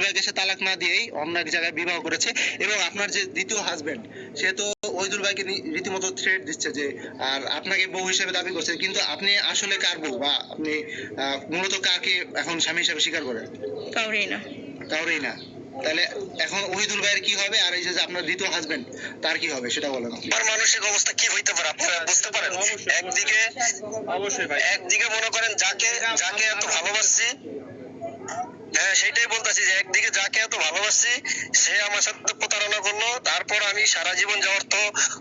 একটু আগে সে তালাক না দিয়েই অন্য এক জায়গায় বিবাহ করেছে, এবং আপনার যে দ্বিতীয় হাজবেন্ড সে তো ওহিদুল ভাইকে রীতিমতো থ্রেট দিচ্ছে যে আর আপনাকে বউ হিসেবে দাবি করছে, কিন্তু আপনি আসলে কার বউ, বা আপনি মূলত কাকে এখন স্বামী হিসেবে স্বীকার করেন? কাউরেই না। কাউরেই না। তাহলে এখন ওহিদুল ভাইয়ের কি হবে, আর এই যে আপনার দ্বিতীয় হাজবেন্ড তার কি হবে সেটা বলেন। আমার মানসিক অবস্থা কি হইতে পারে আপনারা বুঝতে পারেন? একদিকে অবশ্যই ভাই, একদিকে মনে করেন যাকে যাকে এত ভালোবাসছি, হ্যাঁ সেটাই বলতেছি যে একদিকে যাকে এত ভালোবাসছি সে আমার সাথে প্রতারণা করলো, তারপর আমি সারা জীবন যে অর্থ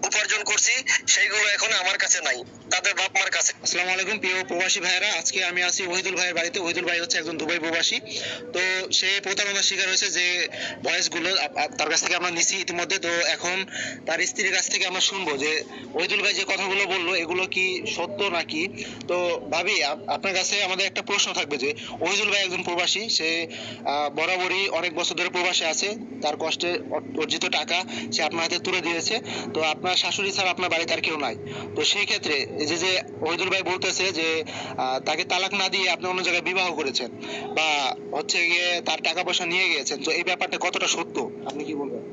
উপার্জন করছি সেইগুলো এখন আমার কাছে নাই, তাদের বাপ মার কাছে। আসসালামু আলাইকুম প্রিয় প্রবাসী ভাইরা, আজকে আমি আছি ওহিদুল ভাইয়ের বাড়িতে। ওহিদুল ভাই হচ্ছে একজন দুবাই প্রবাসী। তো সে প্রতারণার শিকার হয়েছে, যে ভয়েসগুলো তার কাছ থেকে আমরা নিছি ইতিমধ্যে। তো এখন তার স্ত্রীর কাছ থেকে আমরা শুনবো যে ওহিদুল ভাই যে কথাগুলো বললো এগুলো কি সত্য নাকি। তো ভাবি, আপনার কাছে আমাদের একটা প্রশ্ন থাকবে যে ওহিদুল ভাই একজন প্রবাসী, সে বরাবরই অনেক বছর ধরে প্রবাসে আছে, তার কষ্টে অর্জিত টাকা সে আপনার হাতে তুলে দিয়েছে। তো আপনার শাশুড়ি ছাড়া আপনার বাড়িতে আর কেউ নাই। তো সেই ক্ষেত্রে এই যে ওহিদুল ভাই বলতেছে যে তাকে তালাক না দিয়ে আপনি অন্য জায়গায় বিবাহ করেছেন, বা হচ্ছে গিয়ে তার টাকা পয়সা নিয়ে গিয়েছেন, তো এই ব্যাপারটা কতটা সত্য আপনি কি বলবেন?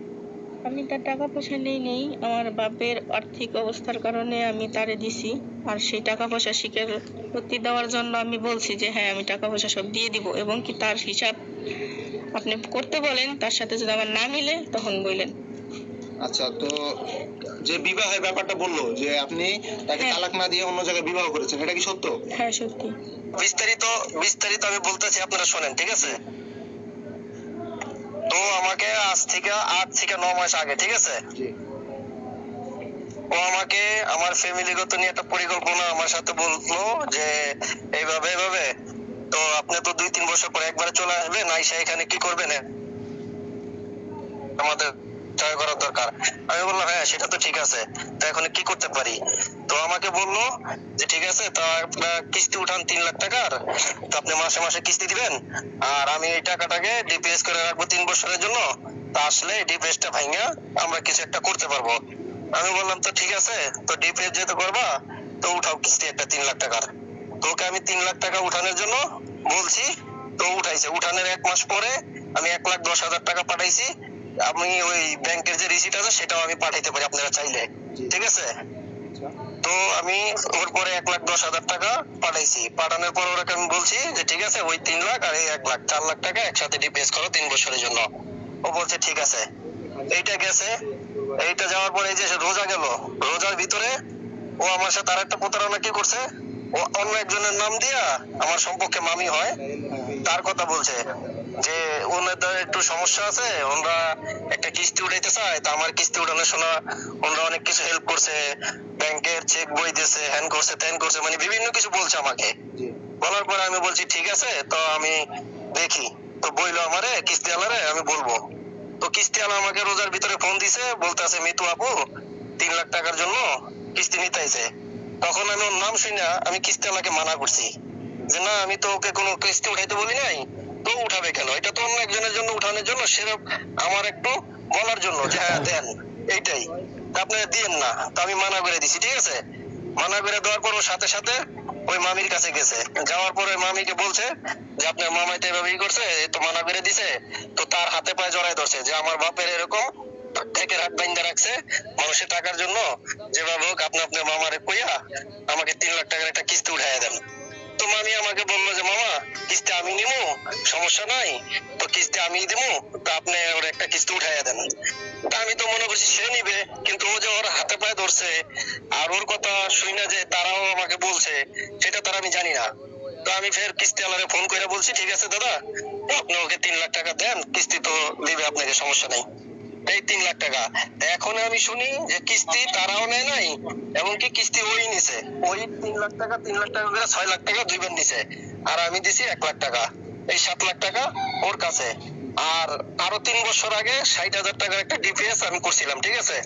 আমি তার টাকা পয়সা নেই, আমার বাপের আর্থিক অবস্থার কারণে আমি তারে দিছি। আর সেই টাকা পয়সা স্বীকারোক্তি দেওয়ার জন্য আমি বলছি যে হ্যাঁ আমি টাকা পয়সা সব দিয়ে দিব, এবং কি তার হিসাব আপনি করতে বলেন, তার সাথে যদি আমার না মিলে তখন বললেন। আচ্ছা, তো যে বিবাহের ব্যাপারটা বললো যে আপনি তাকে হ্যাঁ। তালাক না দিয়ে অন্য জায়গায় বিবাহ করেছেন, এটা কি সত্য? হ্যাঁ সত্যি। বিস্তারিত বিস্তারিত আমি বলতেছি, আপনারা শোনেন, ঠিক আছে? তো আমাকে আজ থেকে 8 থেকে 9 মাস আগে, ঠিক আছে, জি। ও আমাকে আমার ফ্যামিলিগত নিয়ে একটা পরিকল্পনা আমার সাথে বললো যে এইভাবে এইভাবে, তো আপনি তো 2-3 বছর পর একবারে চলে আসবেন, আইসা এখানে কি করবেন, আমাদের ট্রাই করার দরকার। আমি বললাম হ্যাঁ সেটা তো ঠিক আছে, তো এখন কি করতে পারি? তো আমাকে বললো যে ঠিক আছে, তো আপনার কিস্তি উঠান 3 লাখ টাকার, তো আপনি মাসে মাসে কিস্তি দিবেন, আর আমি এই টাকাটাকে ডিপিএস করে রাখবো 3 বছরের জন্য, তা আসলে ডিপিএসটা ভাঙা আমরা কিছু একটা করতে পারবো। আমি বললাম তো ঠিক আছে, তো ডিপিএস যেহেতু করবা তো উঠাও কিস্তি একটা 3 লাখ টাকার। তো ওকে আমি 3 লাখ টাকা উঠানোর জন্য বলছি, তো উঠাইছে। উঠানোর 1 মাস পরে আমি 1,10,000 টাকা পাঠাইছি। আমি ওই ব্যাংকের যে রিসিট আছে সেটাও আমি পাঠাইতে পারি আপনারা চাইলে, ঠিক আছে? তো আমি ওর পরে 1,10,000 টাকা পাঠাইছি। পাঠানোর পর ওরা আমি বলছি যে ঠিক আছে, ওই 3 লাখ আর এই 1 লাখ, 4 লাখ টাকা একসাথে ডিপিএস করো 3 বছরের জন্য। ও বলছে ঠিক আছে। এইটা গেছে। এইটা যাওয়ার পরে এই যে রোজা গেল, রোজার ভিতরে ও আমার সাথে আর একটা প্রতারণা কি করছে, ও অন্য একজনের নাম দিয়া আমার সম্পর্কে মামি হয় তার কথা বলছে যে ওনাদের একটু সমস্যা আছে, ওনারা একটা কিস্তি উঠাইতে চায়, তা আমার কিস্তি উঠানোর সময় ওনারা অনেক কিছু হেল্প করছে, ব্যাংকের চেক বই দিয়েছে, হ্যান করছে ত্যান করছে, মানে বিভিন্ন কিছু বলছে আমাকে। বলার পরে আমি বলছি ঠিক আছে, তো আমি দেখি। তো বইলো আমারে কিস্তি আলারে আমি বলবো। তো কিস্তি আলা আমাকে রোজার ভিতরে ফোন দিছে, বলতেছে মিতু আপু 3 লাখ টাকার জন্য কিস্তি নিতেছে। তখন আমি ওর নাম শুনে আমি কিস্তি আলাকে মানা করছি যে না, আমি তো ওকে কোনো কিস্তি উঠাইতে বলি নাই, তো উঠাবে কেন? এটা তো অন্য একজনের জন্য উঠানোর জন্য, সেরকম আমার একটু বলার জন্য যে হ্যাঁ দেন, এইটাই, আপনারা দিয়েন না। তো আমি মানা করে দিছি, ঠিক আছে? মানা করে দেওয়ার পর ওর সাথে সাথে ওই মামির কাছে গেছে। যাওয়ার পরে মামিকে বলছে যে আপনার মামাই তো এভাবেই করছে, এই তো মানা করে দিছে। তো তার হাতে পায়ে জড়াই ধরছে যে আমার বাপের এরকম থেকে রাত বাইন্দা রাখছে মানুষের টাকার জন্য, যেভাবে হোক আপনি আপনার মামারে কইয়া আমাকে 3 লাখ টাকার একটা কিস্তি উঠাইয়া দেন। তো মামি আমাকে বললো যে মামা কিস্তি আমি নিবো, সমস্যা নাই, তো কিস্তি আমি দিবো, তো আপনি ওর একটা কিস্তি উঠাইয়া দেন। তা আমি তো মনে করছি সে নিবে, কিন্তু ও যে ওর হাতে পায়ে ধরছে আর ওর কথা শুই না যে তারাও আমাকে বলছে, সেটা তারা আমি জানি না। তো আমি ফের কিস্তি আলারে ফোন করে বলছি ঠিক আছে দাদা, আপনি ওকে 3 লাখ টাকা দেন, কিস্তি তো দিবে আপনাকে, সমস্যা নেই। এই 3 লাখ টাকা এখন আমি শুনি যে কিস্তি তারাও নেয় নাই, এমনকি কিস্তি ওই নিছে। ওই 3 লাখ টাকা 3 লাখ টাকা করে 6 লাখ টাকা দুইবার নিছে, আর আমি দিছি 1 লাখ টাকা। এই 7 লাখ টাকা ওর কাছে। আর আরো 3 বছর আগে 60,000 টাকার একটা ডিপিএস আমি করছিলাম, ঠিক আছে?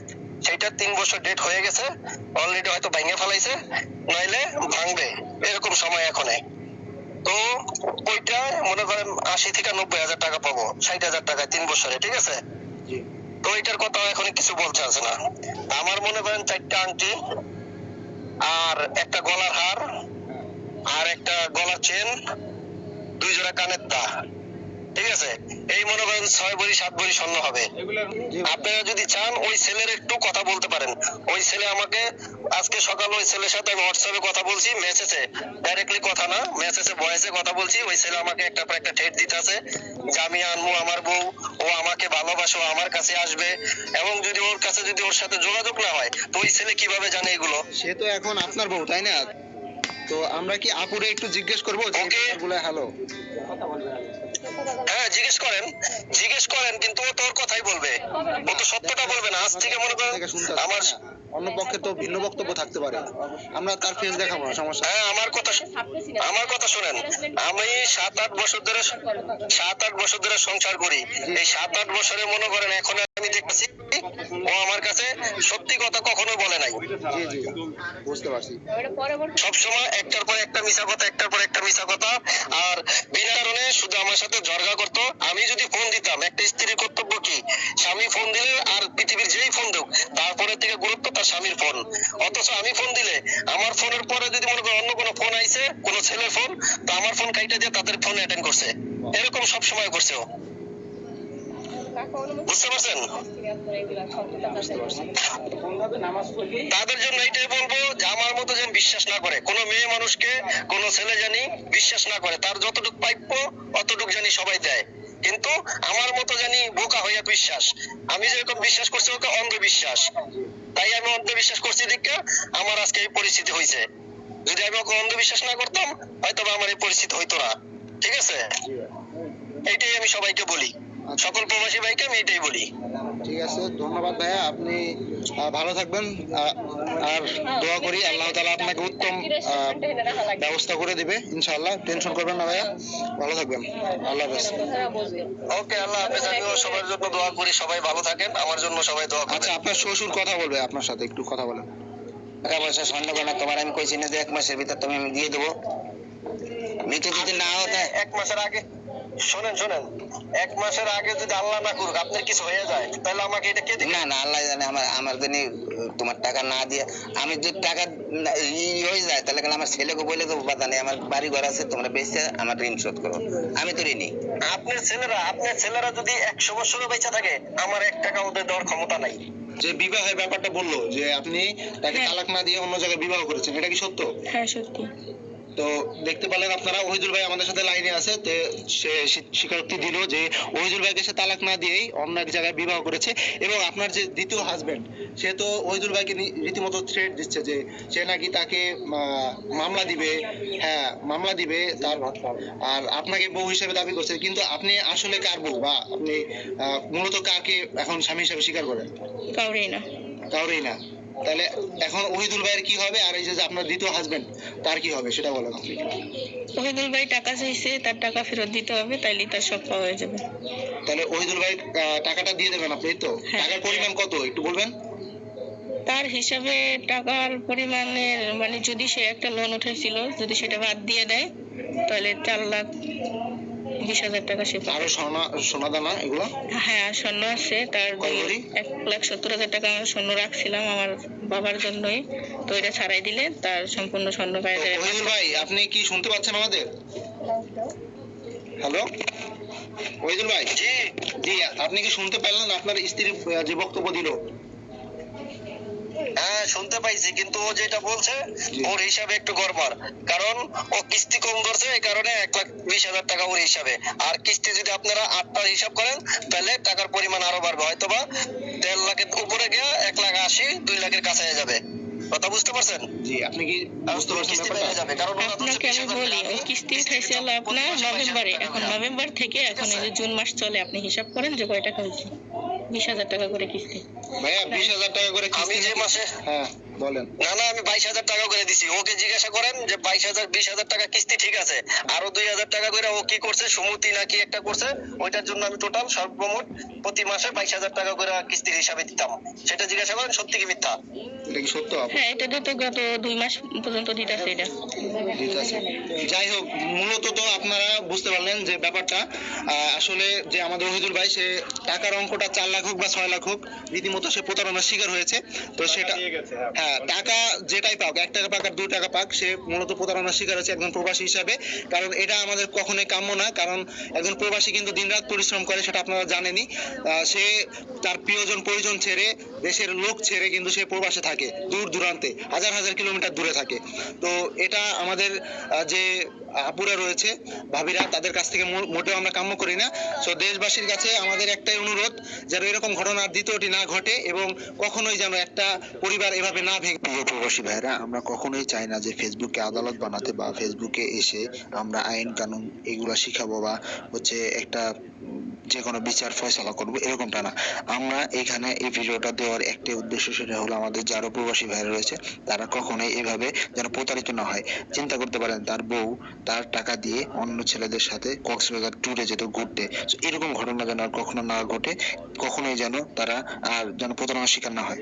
সেইটা 3 বছর ডেট হয়ে গেছে, অলরেডি হয়তো ভাঙে ফেলাইছে, নইলে ভাঙবে, এরকম সময় এখনে। তো ওইটা মনে করেন 80,000 থেকে 90,000 টাকা পাবো 60,000 টাকায় 3 বছরে, ঠিক আছে? তো এটার কথা এখন কিছু বলতে আছে না। আমার মনে করেন 4টা আংটি আর একটা গলার হার আর একটা গলার চেন, 2 জোড়া কানের দা, ঠিক আছে, এই মনে করেন 6 ভরি 7 ভরি স্বর্ণ হবে। আপনারা যদি চান ওই ছেলের একটু কথা বলতে পারেন। ওই ছেলে আমাকে আজকে সকালে ওই ছেলের সাথে আমি হোয়াটসঅ্যাপে কথা বলছি, মেসেজে, ডাইরেক্টলি কথা না, মেসেজে ভয়েসে কথা বলছি। ওই ছেলে আমাকে একটা পর একটা ঠেট দিতেছে যে আমি আনবো আমার বউ, ও আমাকে ভালোবাসো, আমার কাছে আসবে, এবং যদি ওর কাছে যদি ওর সাথে যোগাযোগ না হয় তো ওই ছেলে কিভাবে জানে এগুলো? সে তো এখন আপনার বউ, তাই না? তো আমরা কি আপুরে একটু জিজ্ঞেস করবো যে ওকে। ব্যাপারগুলো? হ্যালো, হ্যাঁ জিজ্ঞেস করেন, কিন্তু ও তোর কথাই বলবে, ও তো সত্যটা বলবে না। আজ থেকে মনে করেন থেকে শুনতে আমার, আসছে না? অন্য পক্ষে তো ভিন্ন বক্তব্য থাকতে পারে, আমরা তার ফেস দেখাবো না, সমস্যা নেই। হ্যাঁ আমার কথা শুনেন। আমি 7-8 বছর ধরে সংসার করি। এই 7-8 বছরে মনে করেন এখন আমি দেখছি ও আমার কাছে সত্যি কথা কখনো বলে নাই। জি জি, বুঝতে পারছি। সবসময় একটার পর একটা মিছা কথা, একটার পর একটা মিছা কথা, আর বিনা কারণে শুধু আমার সাথে ঝগড়া করতো। আমি যদি ফোন দিতাম, একটা স্ত্রীর কর্তব্য কি, স্বামী ফোন দিলে আর পৃথিবীর যেই ফোন দেখ তারপরে থেকে গুরুত্ব তার স্বামীর ফোন। অথচ আমি ফোন দিলে আমার ফোনের পরে যদি মনে করেন অন্য কোনো ফোন আইছে, কোনো ছেলের ফোন, তো আমার ফোন কাইটা দিয়ে তাদের ফোন অ্যাটেন্ড করছে। এরকম সব সময় করছে ও। বুঝতে পারছেন? তাদের জন্য এটাই বলবো যে আমার মতো যেন বিশ্বাস না করে কোনো মেয়ে মানুষকে, কোনো ছেলে জানি বিশ্বাস না করে। তার যতটুকু প্রাপ্য অতটুকু জানি সবাই দেয়, কিন্তু আমার মতো জানি বোকা হইয়া বিশ্বাস। আমি যেরকম বিশ্বাস করছি ওকে অন্ধবিশ্বাস, তাই আমি অন্ধবিশ্বাস করছি দেখে আমার আজকে এই পরিস্থিতি হয়েছে। যদি আমি ওকে অন্ধবিশ্বাস না করতাম হয়তো বা আমার এই পরিস্থিতি হইতো না। ঠিক আছে, এইটাই আমি সবাইকে বলি, সকল প্রবাসী ভাইকে আমি এটাই বলি। ঠিক আছে, ধন্যবাদ ভাইয়া, আপনি ভালো থাকবেন। আর দোয়া করি আল্লাহ তাআলা আপনাকে উত্তম ব্যবস্থা করে দিবে ইনশাআল্লাহ। টেনশন করবেন না ভাইয়া, ভালো থাকবেন। আল্লাহ হাফেজ। ওকে, আল্লাহ হাফেজ। আমিও সবার জন্য দোয়া করি, সবাই ভালো থাকেন, আমার জন্য সবাই দোয়া আচ্ছা, করবেন। আপনার শ্বশুর কথা বলবে, আপনার সাথে একটু কথা বলেন। টাকা পয়সা স্বর্ণ গয়না তোমার আমি কইছি না যে 1 মাসের ভিতর তুমি আমি দিয়ে দেবো? মৃত্যু যদি না হতে 1 মাসের আগে, শোনেন 1 মাসের আগে যদি আল্লাহ না করুক আপনার কিছু হয়ে যায়, তাহলে আমাকে এটা কে দিবে? না না, আল্লাহ জানে। আমার আমার জন্য তোমার টাকা না দিয়ে আমি যদি টাকা হয়ে যায় তাহলে কেন আমার ছেলেকে বলে দেবো বাধা নেই, আমার বাড়ি ঘর আছে, তোমরা বেঁচে আমার ঋণ শোধ করো, আমি তো ঋণী। আপনার ছেলেরা যদি 100 বছরও বেঁচে থাকে, আমার 1 টাকা ওদের দেওয়ার ক্ষমতা নাই। যে বিবাহের ব্যাপারটা বললো যে আপনি তাকে হ্যাঁ। তালাক না দিয়ে অন্য জায়গায় বিবাহ করেছেন, এটা কি সত্য? হ্যাঁ সত্যি। তো দেখতে পেলেন আপনারা, ওহিদুল ভাই আমাদের সাথে লাইনে আছে। তো সে স্বীকারোক্তি দিল যে ওহিদুল ভাইকে সে তালাক না দিয়েই অন্য এক জায়গায় বিবাহ করেছে। এবং আপনার যে দ্বিতীয় হাজবেন্ড, সে তো ওহিদুল ভাইকে রীতিমতো থ্রেট দিচ্ছে যে সে নাকি তাকে মামলা দিবে, হ্যাঁ মামলা দিবে তার, আর আপনাকে বউ হিসেবে দাবি করছে। কিন্তু আপনি আসলে কার বউ, বা আপনি মূলত কাকে এখন স্বামী হিসেবে স্বীকার করেন? কাউরেই না। কাউরেই না। তাহলে এখন ওহিদুল ভাইয়ের কি হবে, আর এই যে আপনার দ্বিতীয় হাজবেন্ড তার কি হবে সেটা বলেন আপনি। ওহিদুল ভাই টাকা চাইছে, তার টাকা ফেরত দিতে হবে, তাইলেই তার সব পাওয়া হয়ে যাবে। তাহলে ওহিদুল ভাই টাকাটা দিয়ে দেবেন আপনি, এই তো? হ্যাঁ। টাকার পরিমাণ কত একটু বলবেন? তার হিসাবে টাকার পরিমাণের মানে যদি সে একটা লোন উঠেছিল, যদি সেটা বাদ দিয়ে দেয় তাহলে 4,20,000 টাকা সে পাবে। আরো সোনা দানা এগুলো? হ্যাঁ, আর স্বর্ণ আছে তার কয় ভরি? 1,70,000 টাকা আমার স্বর্ণ রাখছিলাম আমার বাবার জন্যই, তো এটা ছাড়াই দিলে তার সম্পূর্ণ স্বর্ণ পাওয়া তো যাবে। ওহিদুল ভাই, আপনি কি শুনতে পাচ্ছেন আমাদের? হ্যালো ওহিদুল ভাই, জি জি আপনি কি শুনতে পেলেন আপনার স্ত্রী যে বক্তব্য দিল? হ্যাঁ শুনতে পাইছি, কিন্তু ও যেটা বলছে জি। ওর হিসাবে একটু গড়বড়, কারণ ও কিস্তি কম ধরছে, এই কারণে 1,20,000 টাকা ওর হিসাবে। আর কিস্তি যদি আপনারা 8টার হিসাব করেন তাহলে টাকার পরিমাণ আরো বাড়বে, হয়তোবা 1.5 লাখের উপরে গিয়ে 1,80,000 2 লাখের কাছে হয়ে যাবে। কথা বুঝতে পারছেন? জি, আপনি কি বুঝতে পারছেন কিস্তি ব্যাপারটা? বেড়ে যাবে, কারণ ওরা তো আপনাকে আমি 20,000 বলি, টাকা ও কিস্তি উঠাইছে হলো আপনার নভেম্বরে, এখন নভেম্বর থেকে এখন এই যে জুন মাস চলে, আপনি হিসাব করেন যে কয় টাকা হয়েছে। 20,000 টাকা করে কিস্তি। ভাইয়া 20,000 টাকা করে আমি কিস্তি যে নাকি? মাসে, হ্যাঁ বলেন। না না আমি 22,000 টাকা করে দিছি। ওকে জিজ্ঞাসা করেন যে 20,000 টাকা কিস্তি ঠিক আছে, আরো 2,000 টাকা করে ও কি করছে, সুমতি নাকি একটা করছে, ওইটার জন্য আমি টোটাল সর্বমোট প্রতি মাসে 22,000 টাকা করে কিস্তির হিসাবে দিতাম। সেটা জিজ্ঞাসা করেন সত্যি কি মিথ্যা। এটা কি সত্য? হ্যাঁ, এটা তো গত 2 মাস পর্যন্ত দিতেছে এটা। ঠিক আছে, যাই হোক, মূলত তো আপনারা বুঝতে পারলেন যে ব্যাপারটা আসলে যে আমাদের ওহিদুল ভাই, সে টাকার অঙ্কটা 4 লাখ হোক বা 6 লাখ হোক, রীতিমতো সে প্রতারণার শিকার হয়েছে। তো সেটা, হ্যাঁ হ্যাঁ, টাকা যেটাই পাক, 1 টাকা পাক আর 2 টাকা পাক, সে মূলত প্রতারণার শিকার হচ্ছে একজন প্রবাসী হিসাবে। কারণ এটা আমাদের কখনোই কাম্য না। কারণ একজন প্রবাসী কিন্তু দিনরাত পরিশ্রম করে, সেটা আপনারা জানেনই। সে তার প্রিয়জন পরিজন ছেড়ে, দেশের লোক ছেড়ে কিন্তু সে প্রবাসে থাকে, দূর দূরান্তে হাজার হাজার কিলোমিটার দূরে থাকে। তো এটা আমাদের যে আপুরা রয়েছে, ভাবিরা, তাদের কাছ থেকে মোটেও আমরা কাম্য করি না। সো দেশবাসীর কাছে আমাদের একটাই অনুরোধ, যেন এরকম ঘটনা আর দ্বিতীয়টি না ঘটে এবং কখনোই যেন একটা পরিবার এভাবে না ভেঙে। প্রিয় প্রবাসী ভাইরা, আমরা কখনোই চাই না যে ফেসবুককে আদালত বানাতে বা ফেসবুকে এসে আমরা আইন কানুন এগুলা শিখাবো বা হচ্ছে একটা যে কোনো বিচার ফয়সালা করবো, এরকমটা না। আমরা এখানে এই ভিডিওটা দেওয়ার একটাই উদ্দেশ্য, সেটা হলো আমাদের যারা প্রবাসী ভাইরা রয়েছে তারা কখনোই এভাবে যেন প্রতারিত না হয়। চিন্তা করতে পারেন, তার বউ তার টাকা দিয়ে অন্য ছেলেদের সাথে কক্সবাজার ট্যুরে যেত ঘুরতে। So, এরকম ঘটনা যেন আর কখনো না ঘটে, কখনোই যেন তারা আর যেন প্রতারণার শিকার না হয়।